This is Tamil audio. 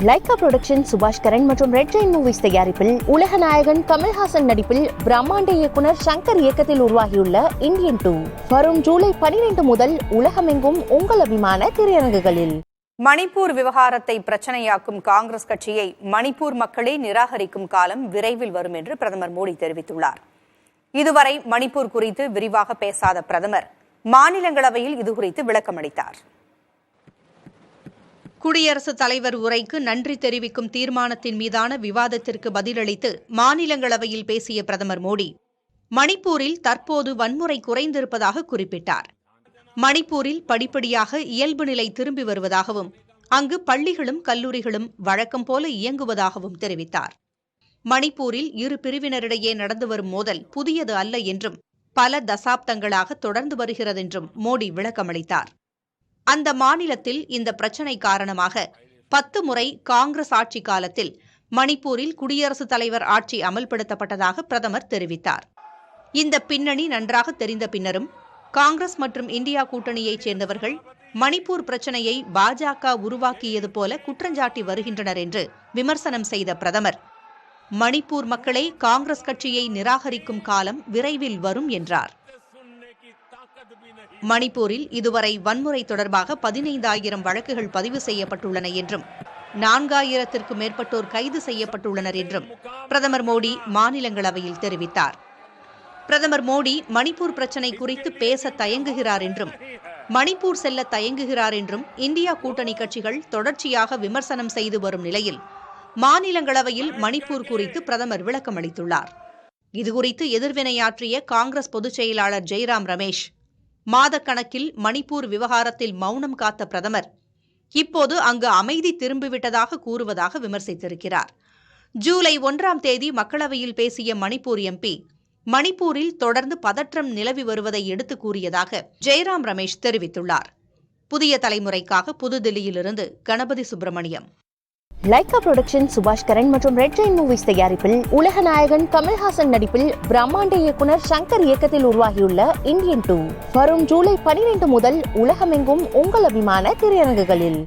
லைகா புரொடக்ஷன் சுபாஷ் கரன் மற்றும் ரெட் ஜெயின் மூவிஸ் தயாரிப்பில் உலக நாயகன் கமல்ஹாசன் நடிப்பில் பிரம்மாண்ட இயக்குனர் சங்கர் இயக்கத்தில் உருவாகியுள்ள இந்தியன் 2 வரும் ஜூலை 12 முதல் உலகமெங்கும் உங்கள் அபிமான திரையரங்குகளில். மணிப்பூர் விவகாரத்தை பிரச்சனையாக்கும் காங்கிரஸ் கட்சியை மணிப்பூர் மக்களே நிராகரிக்கும் காலம் விரைவில் வரும் என்று பிரதமர் மோடி தெரிவித்துள்ளார். இதுவரை மணிப்பூர் குறித்து விரிவாக பேசாத பிரதமர் மாநிலங்களவையில் இதுகுறித்து விளக்கமளித்தார். குடியரசுத் தலைவர் உரைக்கு நன்றி தெரிவிக்கும் தீர்மானத்தின் மீதான விவாதத்திற்கு பதிலளித்து மாநிலங்களவையில் பேசிய பிரதமர் மோடி, மணிப்பூரில் தற்போது வன்முறை குறைந்திருப்பதாக குறிப்பிட்டார். மணிப்பூரில் படிப்படியாக இயல்பு நிலை திரும்பி வருவதாகவும் அங்கு பள்ளிகளும் கல்லூரிகளும் வழக்கம் போல இயங்குவதாகவும் தெரிவித்தார். மணிப்பூரில் இரு பிரிவினரிடையே நடந்து வரும் மோதல் புதியது அல்ல என்றும் பல தசாப்தங்களாக தொடர்ந்து வருகிறதென்றும் மோடி விளக்கமளித்தார். அந்த மாநிலத்தில் இந்த பிரச்சினை காரணமாக 10 முறை காங்கிரஸ் ஆட்சி காலத்தில் மணிப்பூரில் குடியரசுத் தலைவர் ஆட்சி அமல்படுத்தப்பட்டதாக பிரதமர் தெரிவித்தார். இந்த பின்னணி நன்றாக தெரிந்த பின்னரும் காங்கிரஸ் மற்றும் இந்தியா கூட்டணியைச் சேர்ந்தவர்கள் மணிப்பூர் பிரச்சினையை பாஜக உருவாக்கியது போல குற்றஞ்சாட்டி வருகின்றனர் என்று விமர்சனம் செய்த பிரதமர், மணிப்பூர் மக்களே காங்கிரஸ் கட்சியை நிராகரிக்கும் காலம் விரைவில் வரும் என்றார். மணிப்பூரில் இதுவரை வன்முறை தொடர்பாக 15,000 வழக்குகள் பதிவு செய்யப்பட்டுள்ளன என்றும் 4,000த்திற்கு மேற்பட்டோர் கைது செய்யப்பட்டுள்ளனர் என்றும் பிரதமர் மோடி மாநிலங்களவையில் தெரிவித்தார். பிரதமர் மோடி மணிப்பூர் பிரச்சினை குறித்து பேச தயங்குகிறார் என்றும் மணிப்பூர் செல்ல தயங்குகிறார் என்றும் இந்தியா கூட்டணி கட்சிகள் தொடர்ச்சியாக விமர்சனம் செய்து வரும் நிலையில் மாநிலங்களவையில் மணிப்பூர் குறித்து பிரதமர் விளக்கமளித்துள்ளார். இதுகுறித்து எதிர்வினையாற்றிய காங்கிரஸ் பொதுச் செயலாளர் ஜெய்ராம் ரமேஷ், மாதக்கணக்கில் மணிப்பூர் விவகாரத்தில் மௌனம் காத்த பிரதமர் இப்போது அங்கு அமைதி திரும்பிவிட்டதாக கூறுவதாக விமர்சித்திருக்கிறார். ஜூலை 1ஆம் தேதி மக்களவையில் பேசிய மணிப்பூர் எம்பி, மணிப்பூரில் தொடர்ந்து பதற்றம் நிலவி வருவதை எடுத்து கூறியதாக ஜெய்ராம் ரமேஷ் தெரிவித்துள்ளார். புதிய தலைமுறைக்காக புதுதில்லியிலிருந்து கணபதி சுப்பிரமணியம். லைகா புரொடக்ஷன் சுபாஷ் கரன் மற்றும் ரெட் ஜெயின் மூவிஸ் தயாரிப்பில் உலக நாயகன் கமல்ஹாசன் நடிப்பில் பிரம்மாண்ட இயக்குனர் சங்கர் இயக்கத்தில் உருவாகியுள்ள இந்தியன் 2 வரும் ஜூலை 12 முதல் உலகமெங்கும் உங்கள் அபிமான திரையரங்குகளில்.